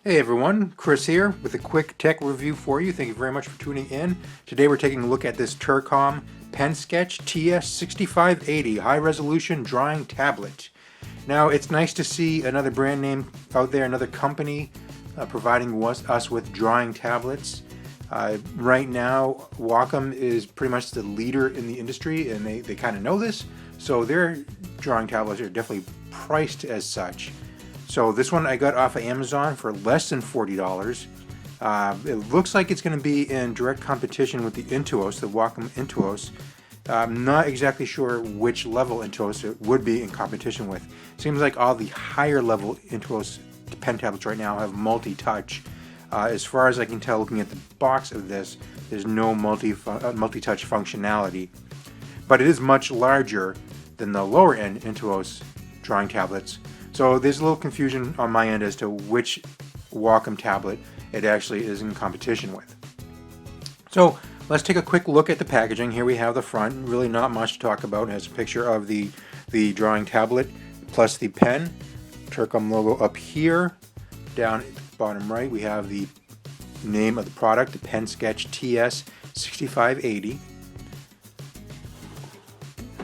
Hey everyone, Chris here with a quick tech review for you. Thank you very much for tuning in. Today we're taking a look at this Turcom Pen Sketch TS-6580 high resolution drawing tablet. Now it's nice to see another brand name out there, another company providing us with drawing tablets. Right now Wacom is pretty much the leader in the industry, and they kind of know this, so their drawing tablets are definitely priced as such. So this one I got off of Amazon for less than $40. It looks like it's going to be in direct competition with the Intuos, the Wacom Intuos. I'm not exactly sure which level Intuos it would be in competition with. Seems like all the higher level Intuos pen tablets right now have multi-touch. As far as I can tell, looking at the box of this, there's no multi-touch functionality. But it is much larger than the lower end Intuos drawing tablets. So there's a little confusion on my end as to which Wacom tablet it actually is in competition with. So let's take a quick look at the packaging. Here we have the front. Really not much to talk about. It has a picture of the drawing tablet plus the pen. Turcom logo up here. Down at the bottom right we have the name of the product, the Pen Sketch TS-6580.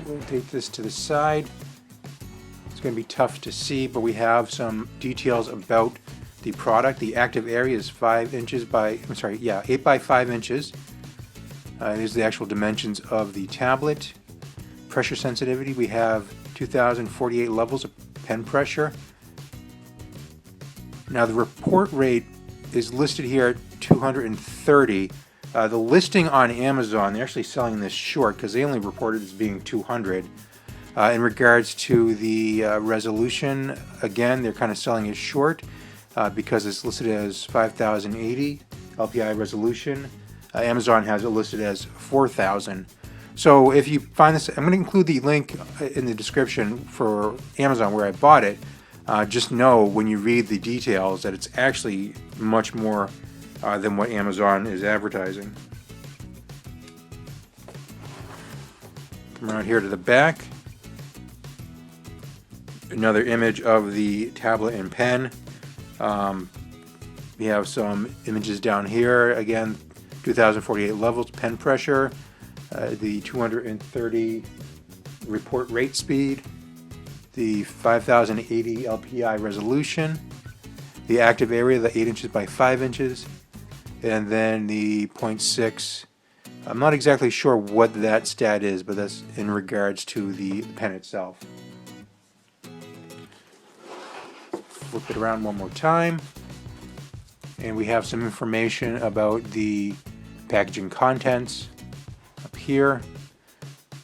We'll take this to the side. It's going to be tough to see, but we have some details about the product. The active area is 8 by 5 inches. These are the actual dimensions of the tablet. Pressure sensitivity, we have 2048 levels of pen pressure. Now the report rate is listed here at 230. The listing on Amazon, they're actually selling this short because they only reported as being 200. In regards to the resolution, again, they're kind of selling it short because it's listed as 5080 LPI resolution. Amazon has it listed as 4000. So if you find this, I'm going to include the link in the description for Amazon where I bought it. Just know when you read the details that it's actually much more than what Amazon is advertising. Come around here to the back. Another image of the tablet and pen. We have some images down here. Again, 2048 levels, pen pressure, the 230 report rate speed, the 5080 LPI resolution, the active area, the 8 inches by 5 inches, and then the 0.6. I'm not exactly sure what that stat is, but that's in regards to the pen itself. Flip it around one more time, and we have some information about the packaging contents up here.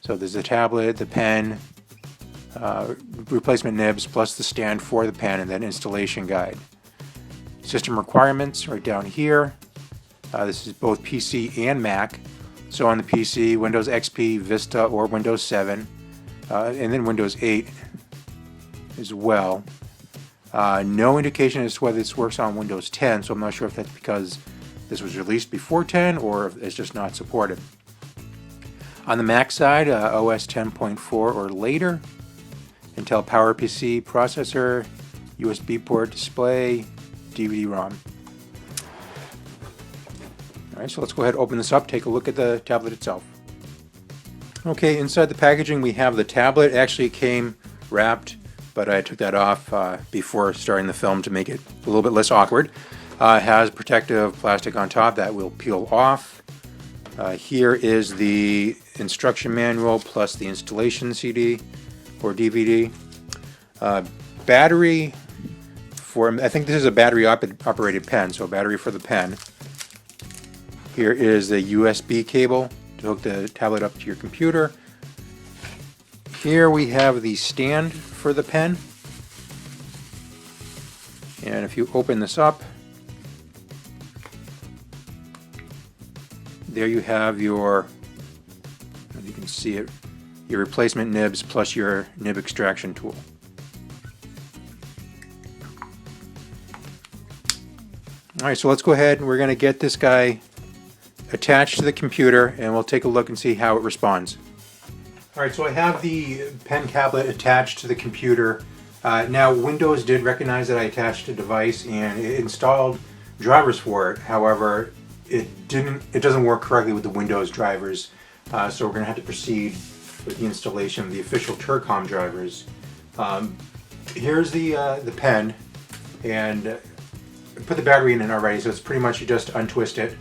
So there's the tablet, the pen, replacement nibs, plus the stand for the pen, and then installation guide. System requirements right down here. This is both PC and Mac. So on the PC, Windows XP, Vista, or Windows 7, and then Windows 8 as well. No indication as to whether this works on Windows 10, so I'm not sure if that's because this was released before 10 or if it's just not supported. On the Mac side, OS 10.4 or later, Intel PowerPC processor, USB port display, DVD-ROM. Alright, so let's go ahead and open this up, take a look at the tablet itself. Okay, inside the packaging we have the tablet. It actually came wrapped, but I took that off before starting the film to make it a little bit less awkward. It has protective plastic on top that will peel off. Here is the instruction manual plus the installation CD or DVD. Battery for, I think this is a battery operated pen, so battery for the pen. Here is the USB cable to hook the tablet up to your computer. Here we have the stand for the pen, and if you open this up, there you have your, as you can see it, your replacement nibs plus your nib extraction tool. Alright, so let's go ahead and we're going to get this guy attached to the computer and we'll take a look and see how it responds. Alright, so I have the pen tablet attached to the computer. Now Windows did recognize that I attached a device and it installed drivers for it. However, it doesn't work correctly with the Windows drivers. So we're going to have to proceed with the installation of the official Turcom drivers. Here's the pen, and I put the battery in it already, so it's pretty much you just untwist it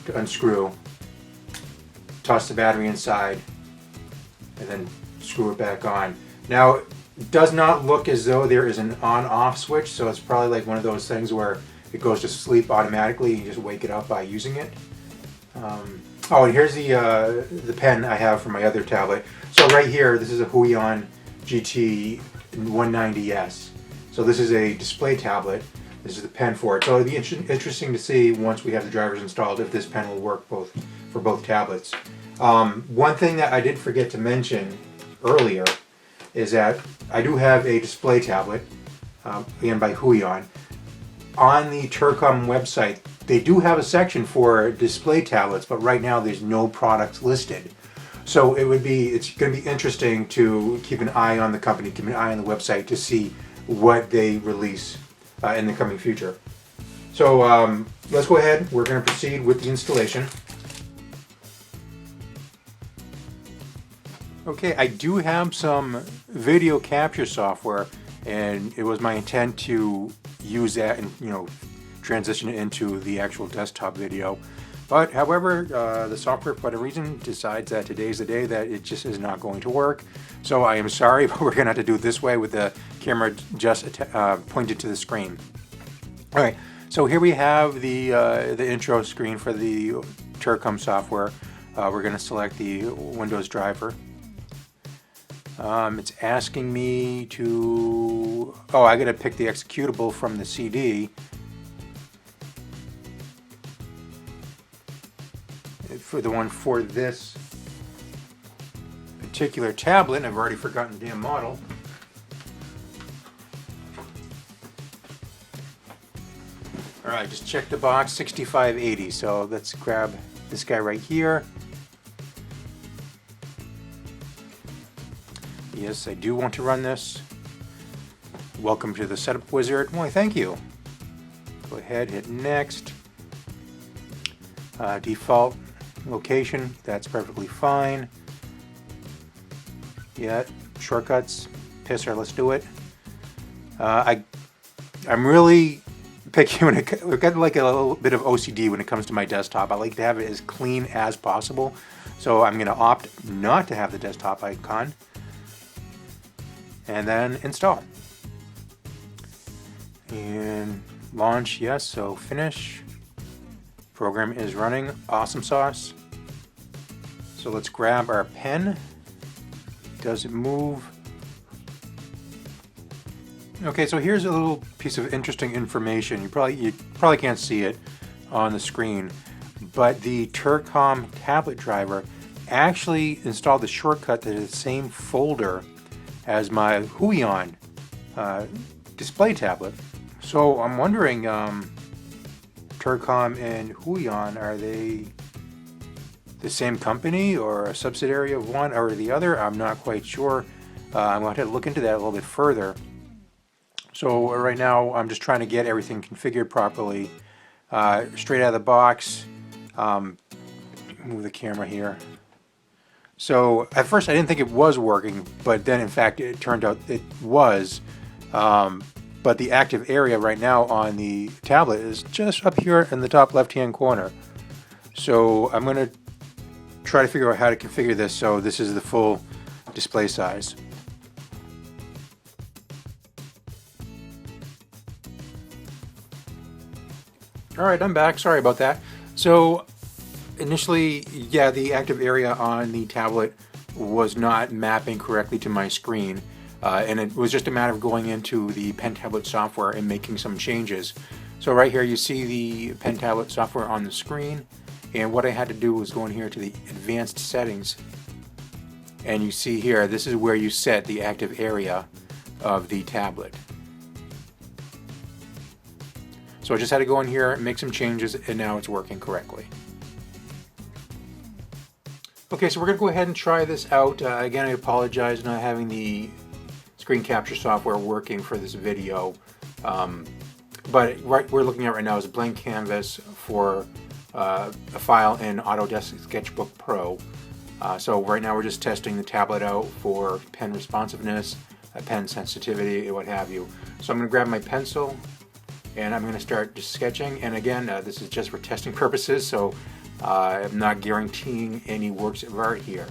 to unscrew, toss the battery inside, and then screw it back on. Now, it does not look as though there is an on-off switch, so it's probably like one of those things where it goes to sleep automatically and you just wake it up by using it. Oh, and here's the pen I have for my other tablet. So right here, this is a Huion GT 190S. So this is a display tablet. This is the pen for it. So it'll be interesting to see once we have the drivers installed if this pen will work for both tablets. One thing that I did forget to mention earlier is that I do have a display tablet, again by Huion. On the Turcom website, they do have a section for display tablets, but right now there's no products listed. So it's going to be interesting to keep an eye on the company, keep an eye on the website to see what they release in the coming future. So let's go ahead. We're going to proceed with the installation. Okay, I do have some video capture software, and it was my intent to use that and transition it into the actual desktop video. But however, the software for whatever reason decides that today's the day that it just is not going to work. So I am sorry, but we're going to have to do it this way with the camera just pointed to the screen. All right, so here we have the intro screen for the Turcom software. We're going to select the Windows driver. It's asking me to, I got to pick the executable from the CD. For the one for this particular tablet, and I've already forgotten the damn model. Alright, just check the box, 6580. So let's grab this guy right here. Yes, I do want to run this. Welcome to the setup wizard. Why, thank you. Go ahead, hit next. Default location, that's perfectly fine. Yeah, shortcuts, pisser, let's do it. I'm really picky when I've got like a little bit of OCD when it comes to my desktop. I like to have it as clean as possible. So I'm going to opt not to have the desktop icon. And then install. And launch, yes, so finish. Program is running, awesome sauce. So let's grab our pen. Does it move? Okay, so here's a little piece of interesting information. You probably can't see it on the screen, but the Turcom tablet driver actually installed the shortcut to the same folder as my Huion display tablet. So I'm wondering, Turcom and Huion, are they the same company or a subsidiary of one or the other? I'm not quite sure. I'm going to have to look into that a little bit further. So right now I'm just trying to get everything configured properly. Straight out of the box. Move the camera here. So at first I didn't think it was working, but then in fact it turned out it was. But the active area right now on the tablet is just up here in the top left-hand corner. So I'm going to try to figure out how to configure this so this is the full display size. Alright, I'm back. Sorry about that. So initially, yeah, the active area on the tablet was not mapping correctly to my screen. And it was just a matter of going into the pen tablet software and making some changes. So right here you see the pen tablet software on the screen, and what I had to do was go in here to the advanced settings, and you see here this is where you set the active area of the tablet. So I just had to go in here, make some changes, and now it's working correctly. Okay, so we're going to go ahead and try this out. Again, I apologize not having the screen capture software working for this video. But what we're looking at right now is a blank canvas for a file in Autodesk Sketchbook Pro. So right now we're just testing the tablet out for pen responsiveness, pen sensitivity, and what have you. So I'm going to grab my pencil and I'm going to start just sketching. And again, this is just for testing purposes, so I'm not guaranteeing any works of art here.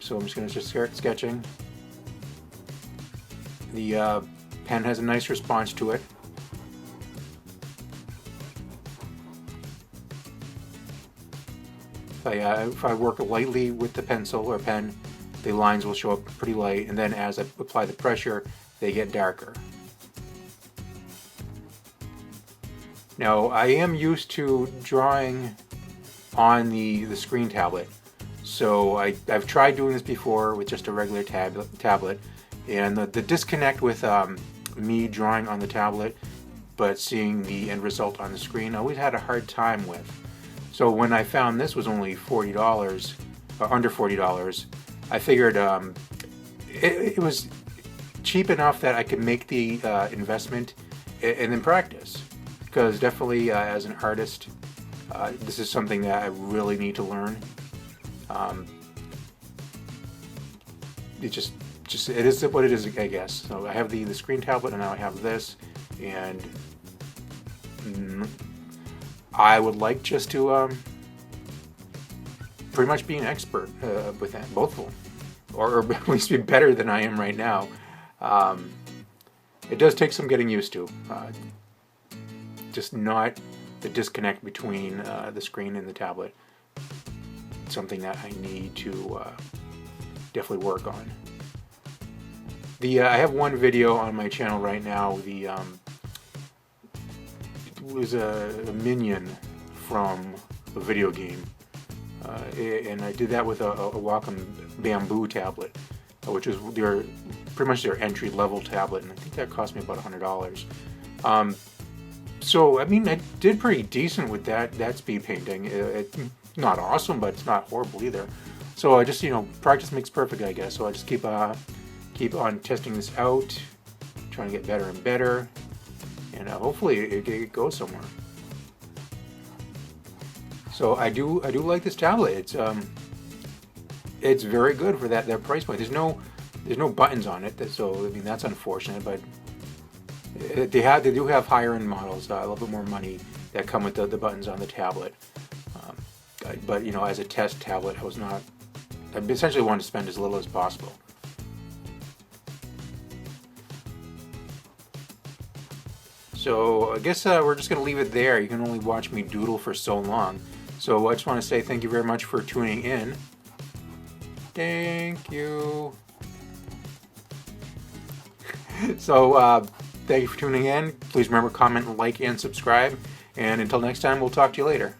So I'm just going to just start sketching. The pen has a nice response to it. If I work lightly with the pencil or pen, the lines will show up pretty light, and then as I apply the pressure, they get darker. Now, I am used to drawing on the screen tablet, so I've tried doing this before with just a regular tablet, and the disconnect with me drawing on the tablet but seeing the end result on the screen, I always had a hard time with. So when I found this was only $40, or under $40, I figured it was cheap enough that I could make the investment and then practice. Because definitely as an artist, this is something that I really need to learn. It is what it is, I guess. So I have the screen tablet, and now I have this, and I would like just to pretty much be an expert with that, both of them, or at least be better than I am right now. It does take some getting used to, just not the disconnect between the screen and the tablet. It's something that I need to definitely work on. I have one video on my channel right now. It was a minion from a video game, and I did that with a Wacom bamboo tablet, which is pretty much their entry-level tablet, and I think that cost me about $100. So I mean, I did pretty decent with that speed painting. It's not awesome, but it's not horrible either. So I just, practice makes perfect, I guess. So I just keep on testing this out, trying to get better and better. And hopefully it goes somewhere. So I do like this tablet. It's very good for that price point. There's no buttons on it, so I mean that's unfortunate. But they do have higher end models, a little bit more money, that come with the buttons on the tablet. But as a test tablet, I essentially wanted to spend as little as possible. So I guess we're just going to leave it there. You can only watch me doodle for so long. So I just want to say thank you very much for tuning in. Thank you. So thank you for tuning in. Please remember, comment, like, and subscribe. And until next time, we'll talk to you later.